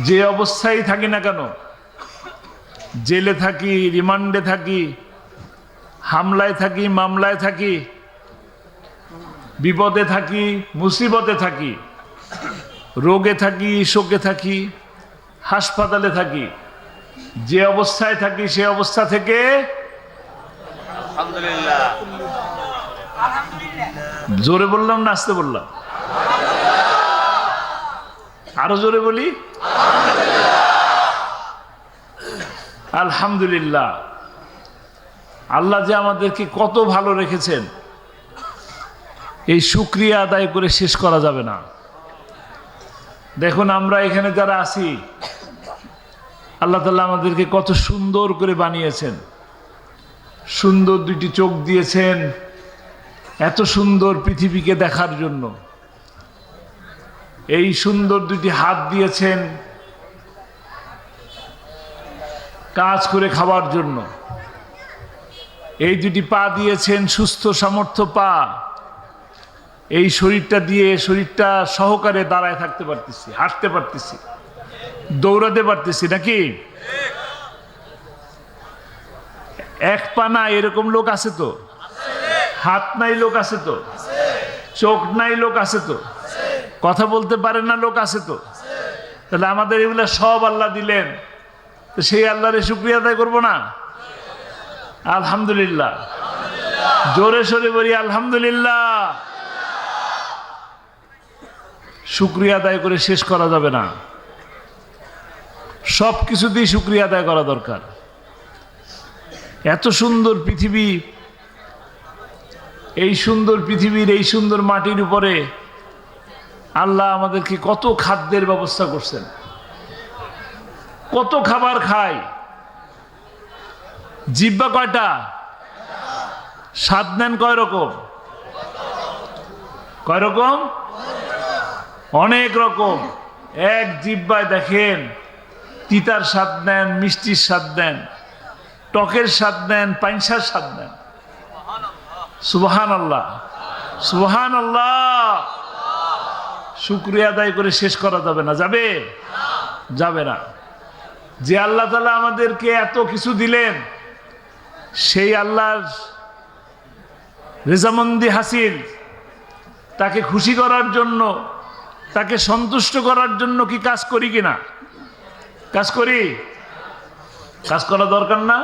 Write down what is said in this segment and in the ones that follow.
যে অবস্থায় থাকি না কেন, জেলে থাকি, রিমান্ডে থাকি, হামলায় থাকি, মামলায় থাকি, বিপদে থাকি, মুসিবতে থাকি, রোগে থাকি, শোকে থাকি, হাসপাতালে থাকি, যে অবস্থায় থাকি সে অবস্থা থেকে আলহামদুলিল্লাহ। জোরে বললাম না আস্তে বললাম? আরো জোরে বলি আলহামদুলিল্লাহ। আল্লাহ যে আমাদেরকে কত ভালো রেখেছেন, এই শুকরিয়া আদায় করে শেষ করা যাবে না। দেখুন আমরা এখানে যারা আছি, আল্লাহ তাআলা আমাদেরকে কত সুন্দর করে বানিয়েছেন। সুন্দর দুইটি চোখ দিয়েছেন এত সুন্দর পৃথিবীকে দেখার জন্য। এই সুন্দর দুইটি হাত দিয়েছেন কাজ করে খাওয়ার জন্য। এই দুটি পা দিয়েছেন সুস্থ সামর্থ্য পা। এই শরীরটা দিয়ে শরীরটা সহকারে দাঁড়ায় থাকতে পারতেছি, হাঁটতে পারতেছি, দৌড়াতে পারতেছি, নাকি? এক পা না এরকম লোক আছে তো? হাত নাই লোক আছে তো? চোখ নাই লোক আছে তো? কথা বলতে পারেন না লোক আছে তো? তাহলে আমাদের এগুলা সব আল্লাহ দিলেন, তো সেই আল্লাহরে শুকরিয়া আদায় করবো না? আলহামদুলিল্লাহ। জোরে সোরে বলি আলহামদুলিল্লাহ। শুকরিয়া আদায় করে শেষ করা যাবে না, সব কিছুতেই শুকরিয়া আদায় করা দরকার। এত সুন্দর পৃথিবী, এই সুন্দর পৃথিবীর এই সুন্দর মাটির উপরে আল্লাহ আমাদেরকে কত খাদ্যের ব্যবস্থা করছেন, কত খাবার খাই। জিহ্বা কয়টা? স্বাদ নেন কয় রকম? কয় রকম? অনেক রকম। এক জিহ্বায় দেখেন তিতার স্বাদ নেন, মিষ্টির স্বাদ নেন, টকের স্বাদ নেন, পাইনসার স্বাদ নেন। সুবহানাল্লাহ, সুবহানাল্লাহ। শুকরিয়া আদায় করে শেষ করা যাবে না। যাবে? যাবে না। যে আল্লাহ তাআলা আমাদেরকে এত কিছু দিলেন, সেই আল্লাহর রেজামন্দি হাসিল, তাকে খুশি করার জন্য, তাকে সন্তুষ্ট করার জন্য কি কাজ করি কিনা? কাজ করি? কাজ করা দরকার না?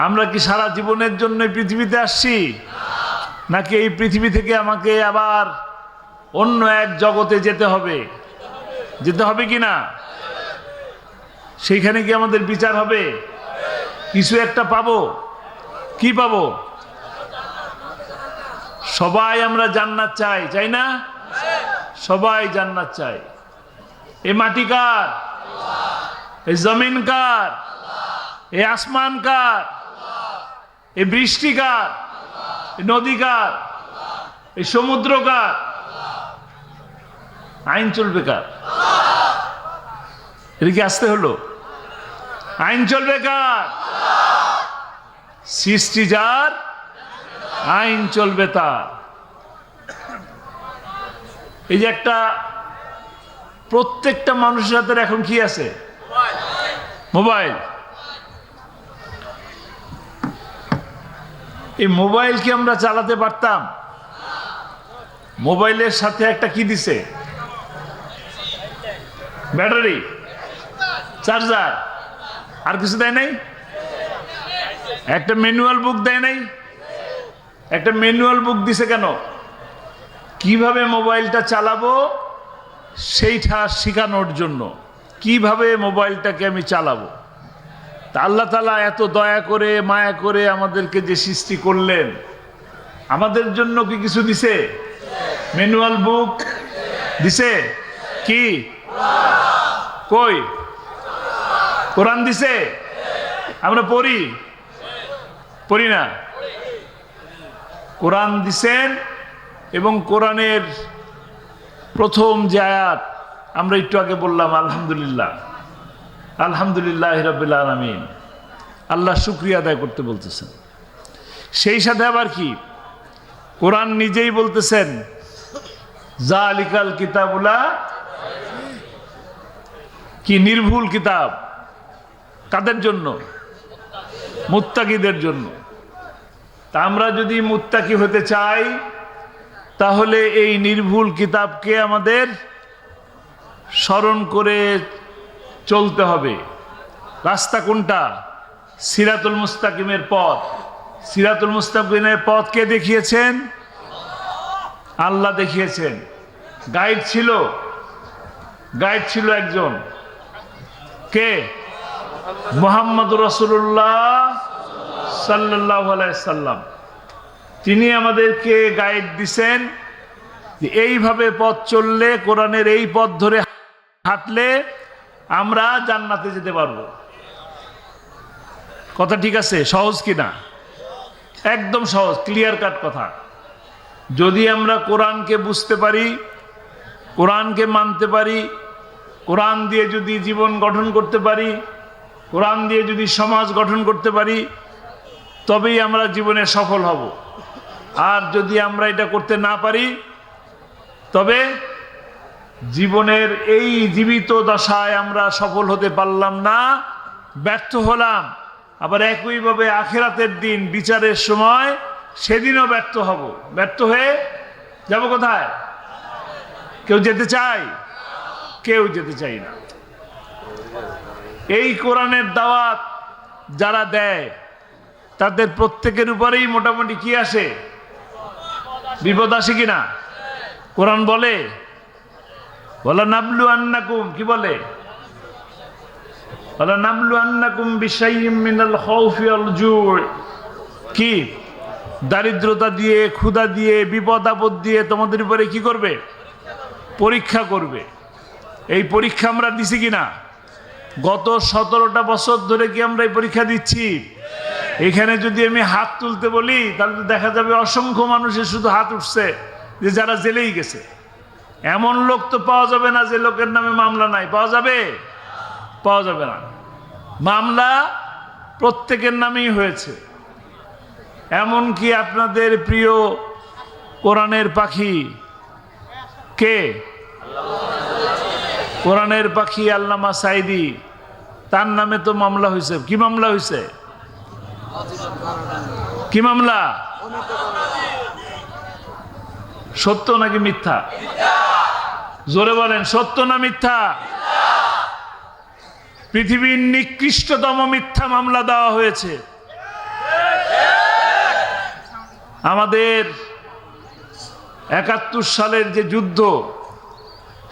আমরা কি সারা জীবনের জন্য পৃথিবীতে আসছি, নাকি এই পৃথিবী থেকে আমাকে আবার অন্য এক জগতে যেতে হবে? যেতে হবে কিনা? সেইখানে কি আমাদের বিচার হবে? কিছু একটা পাবো। কি পাবো? সবাই আমরা জান্নাত চাই, চাই না? সবাই জান্নাত চাই। এই মাটি কার? এই জমিন কার? এই আসমান কার? এই বৃষ্টি কার? এই নদী কার? এই সমুদ্র কার? আইন চলবে কার? এটা কি আসতে হলো? আইন চলবে কার? সৃষ্টি যার, আইন চলবে তার। এই যে একটা প্রত্যেকটা মানুষের হাতে এখন কি আছে? মোবাইল। এই মোবাইল কি আমরা চালাতে পারতাম? মোবাইলের সাথে একটা কি দিছে? ব্যাটারি, চার্জার, আর কিছু দেয় নাই? একটা ম্যানুয়াল বুক দেয় নাই? একটা ম্যানুয়াল বুক দিছে কেন? কিভাবে মোবাইলটা চালাবো সেইটা শেখানোর জন্য। কিভাবে মোবাইলটাকে আমি চালাবো। তা আল্লাহ তাআলা এত দয়া করে মায়া করে আমাদেরকে যে সৃষ্টি করলেন, আমাদের জন্য কি কিছু দিছে? ম্যানুয়াল বুক দিছে? কি? কই? কোরআন দিছে? আমরা পড়ি? পড়ি না? কোরআন দিছেন, এবং কোরআনের প্রথম যে আয়াত আমরা একটু আগে বললাম, আলহামদুলিল্লাহ, আলহামদুলিল্লাহ রাব্বিল আলামিন। আল্লাহ শুকরিয়া আদায় করতে বলতেছেন। সেই সাথে আবার কি? কোরআন নিজেই বলতেছেন, জালিকাল কিতাবুলা, কি নির্ভুল কিতাব, কাদের জন্য? মুত্তাকিদের জন্য। তা আমরা যদি মুত্তাকি হতে চাই তাহলে এই নির্ভুল কিতাবকে আমাদের স্মরণ করে চলতে হবে। রাস্তা কোনটা? সিরাতুল মুস্তাকিমের পথ। সিরাতুল মুস্তাকিমের পথ কে দেখিয়েছেন? আল্লাহ দেখিয়েছেন। গাইড ছিল একজন, কে? মুহাম্মদুর রাসূলুল্লাহ সাল্লাল্লাহু আলাইহি সাল্লাম। তিনি আমাদেরকে গাইড দিছেন যে এইভাবে পথ চললে, কোরআনের এই পথ ধরে হাঁটলে আমরা জান্নাতে যেতে পারবো। কথা ঠিক আছে? সহজ কিনা? একদম সহজ, ক্লিয়ার কাট কথা। যদি আমরা কোরআনকে বুঝতে পারি, কোরআনকে মানতে পারি, কোরআন দিয়ে যদি জীবন গঠন করতে পারি, কোরআন দিয়ে যদি সমাজ গঠন করতে পারি, তবেই আমরা জীবনে সফল হব। আর যদি আমরা এটা করতে না পারি, তবে জীবনের এই জীবিত দশায় আমরা সফল হতে পারলাম না, ব্যর্থ হলাম। আবার একইভাবে আখিরাতের দিন বিচারের সময় সেদিনও ব্যর্থ হব। ব্যর্থ হয়ে যাব কোথায়? কেউ যেতে চায়? কেউ যেতে চাই না। এই কোরআনের দাওয়াত যারা দেয় তাদের প্রত্যেকের উপরেই মোটামুটি কি আসে? বিপদ আসে কিনা? কোরআন বলে ওয়ালা নাবলু আন্নাকুম, কি বলে? ওয়ালা নাবলু আন্নাকুম বিশাইইম মিনাল খাউফি ওয়াল জু'i, কি? দারিদ্রতা দিয়ে, ক্ষুধা দিয়ে, বিপদ আপদ দিয়ে তোমাদের উপরে কি করবে? পরীক্ষা করবে। এই পরীক্ষা আমরা দিছি কিনা? গত 17টা বছর ধরে কি আমরা এই পরীক্ষা দিচ্ছি? এখানে যদি আমি হাত তুলতে বলি তাহলে তো দেখা যাবে অসংখ্য মানুষের শুধু হাত উঠছে, যে যারা জেলেই গেছে। এমন লোক তো পাওয়া যাবে না যে লোকের নামে মামলা নাই। পাওয়া যাবে? পাওয়া যাবে না। মামলা প্রত্যেকের নামেই হয়েছে। এমনকি আপনাদের প্রিয় কোরআনের পাখি কে? কোরআনের পাখি আল্লামা সাঈদী, তার নামে তো মামলা হয়েছে। কি মামলা হয়েছে? কি মামলা? সত্য নাকি মিথ্যা? জোরে বলেন, সত্য না মিথ্যা? পৃথিবীর নিকৃষ্টতম মিথ্যা মামলা দেওয়া হয়েছে। আমাদের ৭১ সালের যে যুদ্ধ,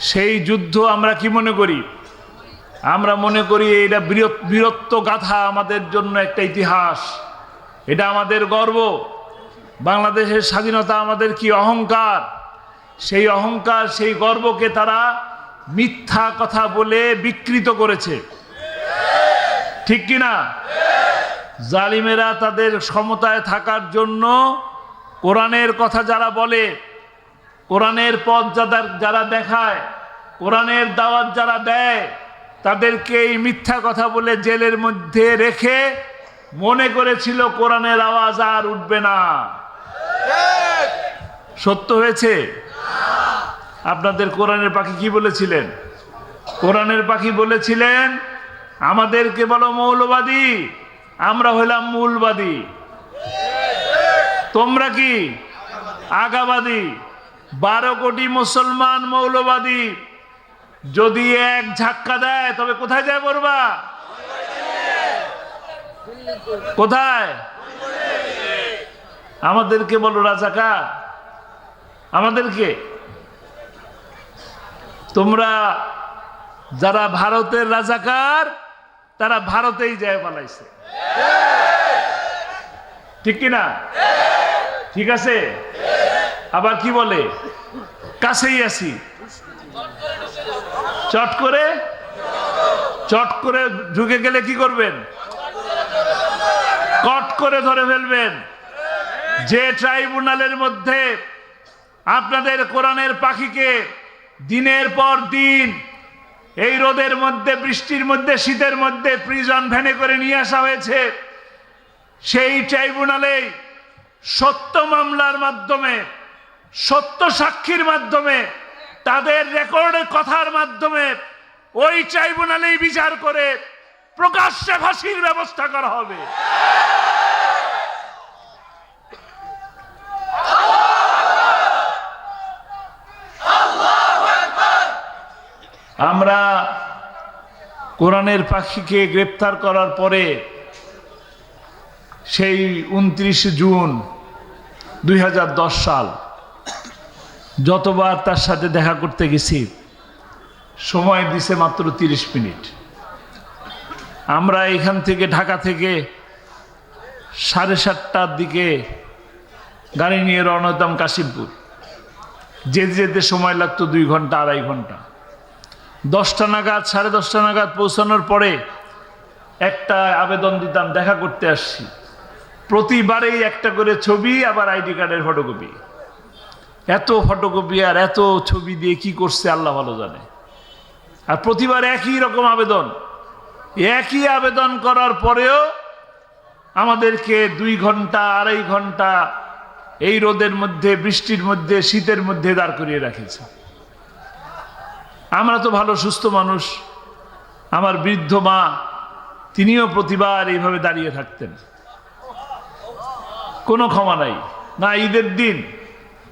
সেই যুদ্ধ আমরা কি মনে করি? আমরা মনে করি এটা বীরত্ব গাথা, আমাদের জন্য একটা ইতিহাস। এটা আমাদের গর্ব। বাংলাদেশের স্বাধীনতা আমাদের কি অহংকার। সেই অহংকার, সেই গর্বকে তারা মিথ্যা কথা বলে বিকৃত করেছে। ঠিক কিনা? জালিমেরা তাদের ক্ষমতায় থাকার জন্য কোরআনের কথা যারা বলে, কোরআনের পথ যারা দেখায়, কোরআনের দাওয়াত যারা দেয়, তাদেরকে এই মিথ্যা কথা বলে জেলের মধ্যে রেখে মনে করেছিল কোরআনের আওয়াজ আর উঠবে না। সত্য হয়েছে? আপনাদের কোরআনের পাখি কি বলেছিলেন? কোরআনের পাখি বলেছিলেন আমাদেরকে বলো মৌলবাদী, আমরা হইলাম মূলবাদী। তোমরা কি? আগাবাদী। 12 কোটি মুসলমান মৌলবাদী। যদি এক ঝাক্কা দেয় তবে কোথায় যায় পড়বা? কোথায়? আমাদেরকে বলো রাজাকার। আমাদেরকে তোমরা যারা ভারতের রাজাকার, তারা ভারতেই যায় পালাইছে। ঠিক কিনা? ঠিক আছে। আবার কি বলে? কাছেই আছি, চট করে ঢুকে গেলে কি করবেন? কট করে ধরে ফেলবেন। যে ট্রাইব্যুনালের মধ্যে আপনাদের কোরআনের পাখিকে দিনের পর দিন এই রোদের মধ্যে, বৃষ্টির মধ্যে, শীতের মধ্যে প্রিজন ভ্যানে করে নিয়ে আসা হয়েছে, সেই ট্রাইব্যুনালে সত্য মামলার মাধ্যমে, সত্য সাক্ষীর মাধ্যমে, তাদের রেকর্ডের কথার মাধ্যমে ওই ট্রাইব্যুনালেই বিচার করে প্রকাশ্যে ফাঁসির ব্যবস্থা করা হবে। আমরা কোরআনের পাখিকে গ্রেপ্তার করার পরে সেই 29 জুন 2010 সাল যতবার তার সাথে দেখা করতে গেছি সময় দিছে মাত্র 30 মিনিট। আমরা এখান থেকে ঢাকা থেকে 7:30টার দিকে গাড়ি নিয়ে রওনা হতাম কাশিমপুর। যেতে যেতে সময় লাগতো 2 ঘন্টা 2.5 ঘন্টা। 10টা নাগাদ 10:30 নাগাদ পৌঁছানোর পরে একটা আবেদন দিতাম, দেখা করতে আসছি। প্রতিবারেই একটা করে ছবি, আবার আইডি কার্ডের ফটোকপি। এত ফটোকপি আর এত ছবি দিয়ে কি করছে আল্লাহ ভালো জানে। আর প্রতিবার একই রকম আবেদন। একই আবেদন করার পরেও আমাদেরকে 2 ঘন্টা 2.5 ঘন্টা এই রোদের মধ্যে, বৃষ্টির মধ্যে, শীতের মধ্যে দাঁড় করিয়ে রাখেছে। আমরা তো ভালো সুস্থ মানুষ। আমার বৃদ্ধ মা, তিনিও প্রতিবার এইভাবে দাঁড়িয়ে থাকতেন। কোনো ক্ষমা নাই, না ঈদের দিন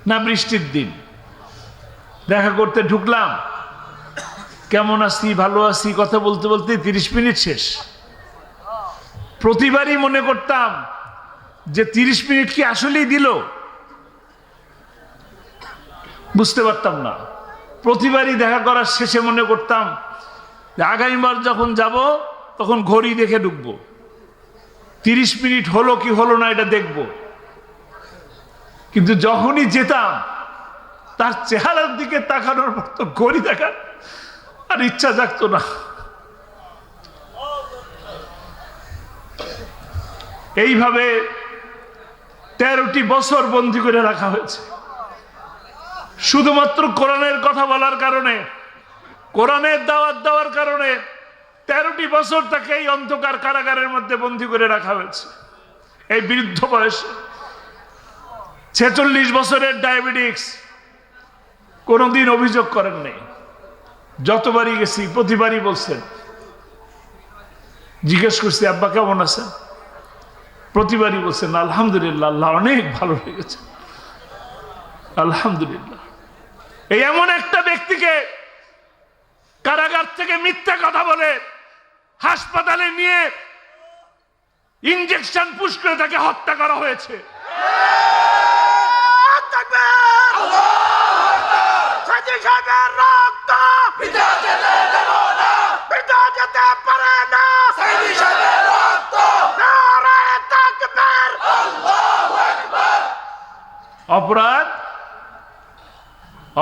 না বৃষ্টির দিন। দেখা করতে ঢুকলাম, কেমন আছি, ভালো আছি, কথা বলতে বলতে 30 মিনিট শেষ। প্রতিবারই মনে করতাম যে 30 মিনিট কি আসলেই দিল, বুঝতে পারতাম না। প্রতিবারই দেখা করার শেষে মনে করতাম যে আগামীবার যখন যাব তখন ঘড়ি দেখে ঢুকবো, 30 মিনিট হলো কি হলো না এটা দেখব। কিন্তু যখনই যেতাম তার চেহারার দিকে তাকানোর মতো ঘড়ি দেখার আর ইচ্ছা জাগতো না। এইভাবে 13টি বছর বন্দী করে রাখা হয়েছে শুধুমাত্র কোরআনের কথা বলার কারণে, কোরআনের দাওয়াত দেওয়ার কারণে 13টি বছর তাকে এই অন্ধকার কারাগারের মধ্যে বন্দী করে রাখা হয়েছে। এই বৃদ্ধ বয়সে 46 বছরের ডায়াবেটিস, কোনোদিন অভিযোগ করেন নাই। যতবারই গেছি প্রতিবারই বলছেন। জিজ্ঞেস করছি আব্বা কেমন আছেন, প্রতিবারই বলছেন আলহামদুলিল্লাহ, আল্লাহ অনেক ভালো লেগেছে, আলহামদুলিল্লাহ। এই এমন একটা ব্যক্তিকে কারাগার থেকে মিথ্যা কথা বলে হাসপাতালে নিয়ে ইনজেকশন পুশ করে তাকে হত্যা করা হয়েছে। অপরাধ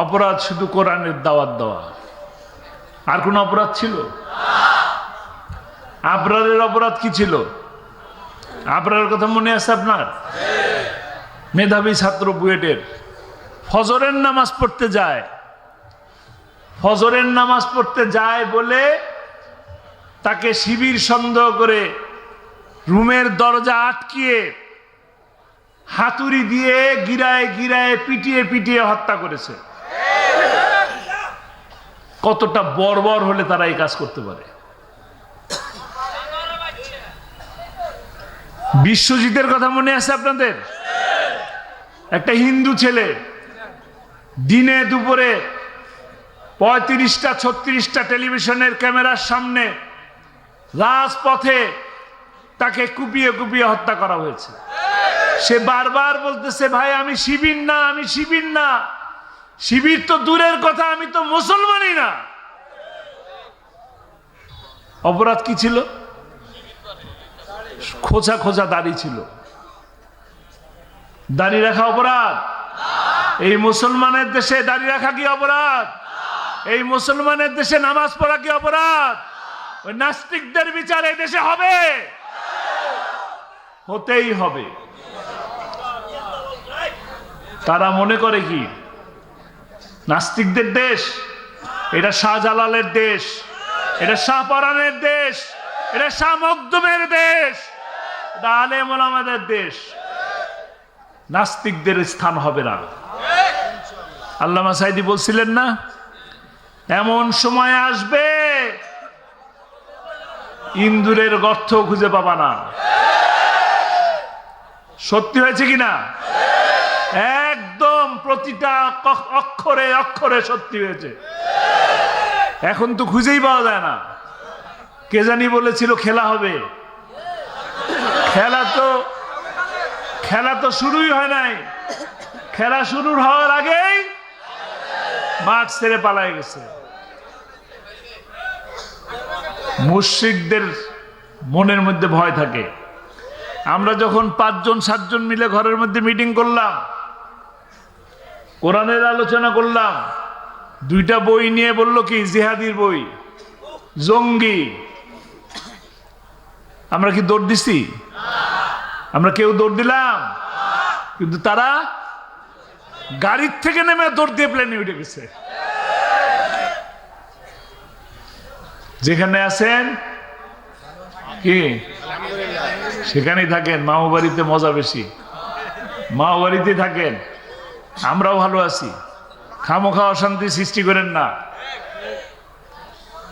অপরাধ শুধু কোরআনের দাওয়াত দেওয়া, আর কোন অপরাধ ছিল? আবরারের অপরাধ কি ছিল? আবরারের কথা মনে আছে আপনার? মেধাবী ছাত্র, বুয়েটের, ফজরের নামাজ পড়তে যায়। ফজরের নামাজ পড়তে যায় বলে তাকে শিবির সন্দেহ করে রুমের দরজা আটকিয়ে হাতুড়ি দিয়ে গিরায় গিরায় পিটিয়ে পিটিয়ে হত্যা করেছে। কতটা বর্বর হলে তারা এই কাজ করতে পারে? বিশ্বজিতের কথা মনে আছে আপনাদের? একটা হিন্দু ছেলে দিনে দুপুরে 35টা 36টা টেলিভিশনের ক্যামেরার সামনে রাজপথে তাকে কুপিয়ে কুপিয়ে হত্যা করা হয়েছে। সে বারবার বলতেছে ভাই আমি শিবির না, আমি শিবির না। শিবির তো দূরের কথা, আমি তো মুসলমানই না। অপরাধ কি ছিল? খোঁচা খোঁচা দাড়ি ছিল। দাড়ি রাখা অপরাধ? এই মুসলমানের দেশে দাড়ি রাখা কি অপরাধ? এই মুসলমানের দেশে নামাজ পড়া কি অপরাধ? ওই নাস্তিকদের বিচার এই দেশে হবে, হতেই হবে। তারা মনে করে কি নাস্তিকদের দেশ? এটা শাহজালালের দেশ, এটা শাহপরানের দেশ, এটা শাহ মখদুমের দেশ, এটা আলেম ওলামাদের দেশ। নাস্তিকদের স্থান হবে না। আল্লামা সাইদি বলছিলেন না, এমন সময় আসবে ইন্দুরের গর্ত খুঁজে পাবা না। সত্যি হয়েছে কিনা? একদম প্রতিটা অক্ষরে অক্ষরে সত্যি হয়েছে। এখন তো খুঁজেই পাওয়া যায় না। কে জানি বলেছিল খেলা হবে, খেলা তো শুরুই হয় নাই। খেলা শুরু হওয়ার আগেই মাঠ ছেড়ে পালায় গেছে। মুশরিকদের মনের মধ্যে ভয় থাকে। আমরা যখন 5 জন 7 জন মিলে ঘরের মধ্যে মিটিং করলাম, কোরআনের আলোচনা করলাম, 2টা বই নিয়ে বলল কি জিহাদির বই, জঙ্গি। আমরা কি দৌড় দিছি? আমরা কেউ দৌড় দিলাম? কিন্তু তারা গাড়ির থেকে নেমে দৌড় দিয়ে প্লেনে উঠে গেছে। যেখানে আছেন কি সেখানেই থাকেন। মামা বাড়িতে মজা বেশি, মামা বাড়িতে থাকেন। আমরাও ভালো আছি, খামোখা অশান্তি সৃষ্টি করেন না।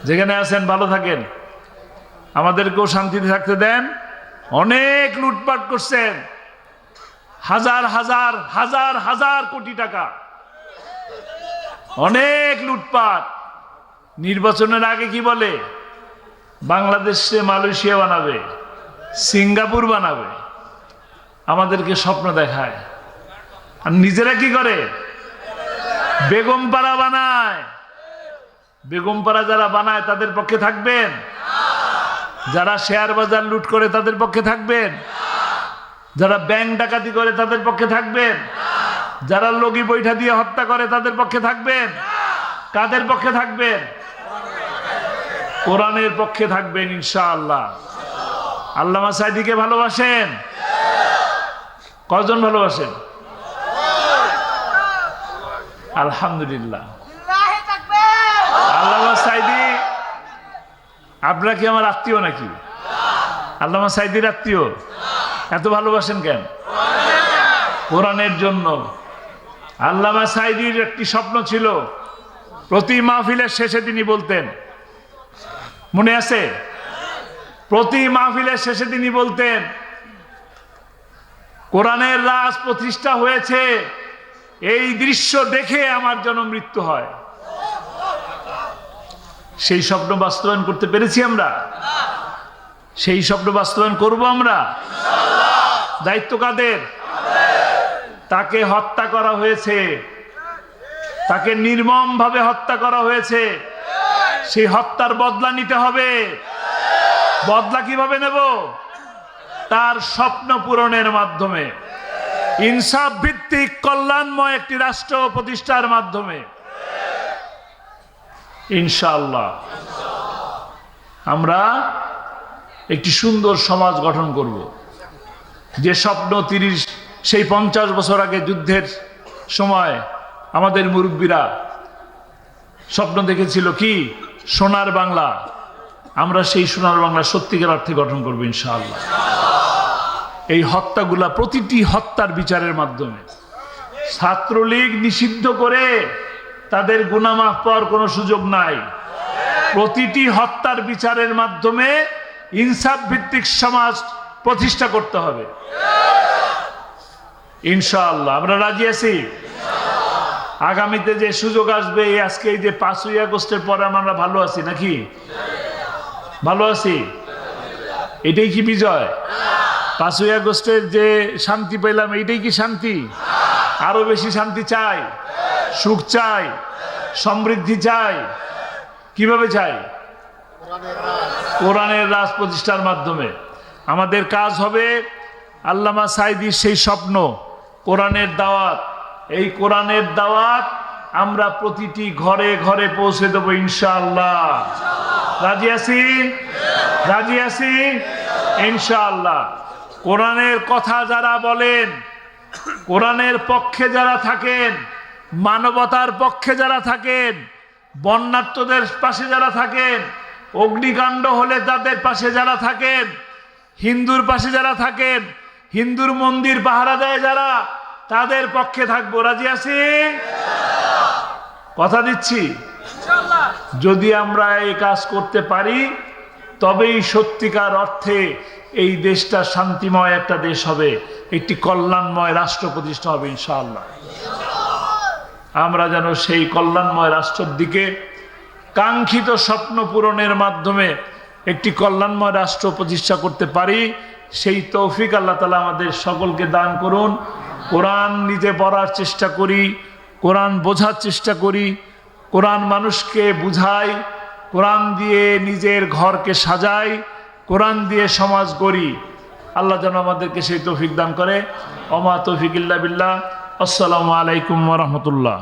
যেখানে আছেন ভালো থাকেন, আমাদেরকেও শান্তিতে থাকতে দেন। অনেক লুটপাট করছেন, হাজার হাজার হাজার হাজার কোটি টাকা, অনেক লুটপাট। নির্বাচনের আগে কি বলে? বাংলাদেশে মালয়েশিয়া বানাবে, সিঙ্গাপুর বানাবে, আমাদেরকে স্বপ্ন দেখায়। আর নিজেরা কি করে? বেগমপাড়া বানায়। বেগমপাড়া যারা বানায় তাদের পক্ষে থাকবেন? যারা শেয়ার বাজার লুট করে তাদের পক্ষে থাকবেন? যারা ব্যাংক ডাকাতি করে তাদের পক্ষে থাকবেন? যারা লগি বৈঠা দিয়ে হত্যা করে তাদের পক্ষে থাকবেন? কাদের পক্ষে থাকবেন? কোরআনের পক্ষে থাকবেন ইনশাআল্লাহ। আল্লামা সাঈদীকে ভালোবাসেন? কজন ভালোবাসেন? আলহামদুলিল্লাহ। আল্লামা সাঈদী আপনারা কি আমার আত্মীয় নাকি? আল্লামা সাঈদীর আত্মীয়? এত ভালোবাসেন কেন? কোরআনের জন্য। আল্লামা সাঈদীর একটি স্বপ্ন ছিল, প্রতি মাহফিলের শেষে তিনি বলতেন, মনে আছে? প্রতি মাহফিলের শেষে তিনি বলতেন, কোরআনের রাজ প্রতিষ্ঠা হয়েছে, এই দৃশ্য দেখে আমার যেন মৃত্যু হয়। সেই স্বপ্ন বাস্তবায়ন করতে পেরেছি আমরা? সেই স্বপ্ন বাস্তবায়ন করব আমরা? দায়িত্ব কাদের? তাকে হত্যা করা হয়েছে, তাকে নির্মমভাবে হত্যা করা হয়েছে। সেই হত্যার বদলা নিতে হবে। বদলা কিভাবে নেব? তার স্বপ্ন পূরণের মাধ্যমে, ইনসাফ ভিত্তিক কল্যাণময় একটি রাষ্ট্র প্রতিষ্ঠার মাধ্যমে ইনশাআল্লাহ আমরা একটি সুন্দর সমাজ গঠন করব। যে স্বপ্ন সেই 50 বছর আগে যুদ্ধের সময় আমাদের মুরব্বীরা স্বপ্ন দেখেছিল কি? সোনার বাংলা। আমরা সেই সোনার বাংলা সত্যিকার অর্থে গঠন করব ইনশাআল্লাহ। এই হত্যাগুলা, প্রতিটি হত্যার বিচারের মাধ্যমে। ছাত্রলীগ নিষিদ্ধ করে তাদের গুনাহ মাফ পাওয়ার কোনো সুযোগ নাই। প্রতিটি হত্যার বিচারের মাধ্যমে ইনসাফ ভিত্তিক সমাজ প্রতিষ্ঠা করতে হবে ইনশাআল্লাহ। আমরা রাজি আছি? আগামীতে যে সুযোগ আসবে, আজকে এই যে 5ই আগস্টের পরে আমরা ভালো আছি নাকি? ভালো আছি? এটাই কি বিজয়? 5ই আগস্টের যে শান্তি পেলাম, এইটাই কি শান্তি? আরো বেশি শান্তি চাই, সুখ চাই, সমৃদ্ধি চাই। কিভাবে চাই? কোরআনের রাজ প্রতিষ্ঠার মাধ্যমে। আমাদের কাজ হবে আল্লামা সাঈদীর সেই স্বপ্ন, কোরআনের দাওয়াত। এই কোরআনের দাওয়াত আমরা প্রতিটি ঘরে ঘরে পৌঁছে দেব ইনশাআল্লাহ। রাজি আছি? রাজি আছি ইনশাআল্লাহ। কোরআনের কথা যারা বলেন, কোরআনের পক্ষে যারা থাকেন, মানবতার পক্ষে যারা থাকেন, বন্যার্তদের পাশে যারা থাকেন, অগ্নিকাণ্ড হলে তাদের পাশে যারা থাকেন, হিন্দুর পাশে যারা থাকেন, হিন্দুর মন্দির পাহারা দেয় যারা, তাদের পক্ষে থাকবো। রাজি আছি? কথা দিচ্ছি। যদি আমরা এই কাজ করতে পারি তবেই সত্যিকার অর্থে এই দেশটা শান্তিময় একটা দেশ হবে, একটি কল্যাণময় রাষ্ট্র প্রতিষ্ঠা হবে ইনশাআল্লাহ। আমরা যেন সেই কল্যাণময় রাষ্ট্রের দিকে কাঙ্ক্ষিত স্বপ্ন পূরণের মাধ্যমে একটি কল্যাণময় রাষ্ট্র প্রতিষ্ঠা করতে পারি, সেই তৌফিক আল্লাহ তাআলা আমাদের সকলকে দান করুন। কোরআন নিজে পড়ার চেষ্টা করি, কোরআন বোঝার চেষ্টা করি, কোরআন মানুষকে বুঝাই, কোরআন দিয়ে নিজের ঘরকে সাজাই, কোরআন দিয়ে সমাজ গড়ি। আল্লাহ যেন আমাদেরকে সেই তৌফিক দান করে। ওমা তৌফিক ইল্লা বিল্লাহ। আসসালামু আলাইকুম ওয়া রাহমাতুল্লাহ।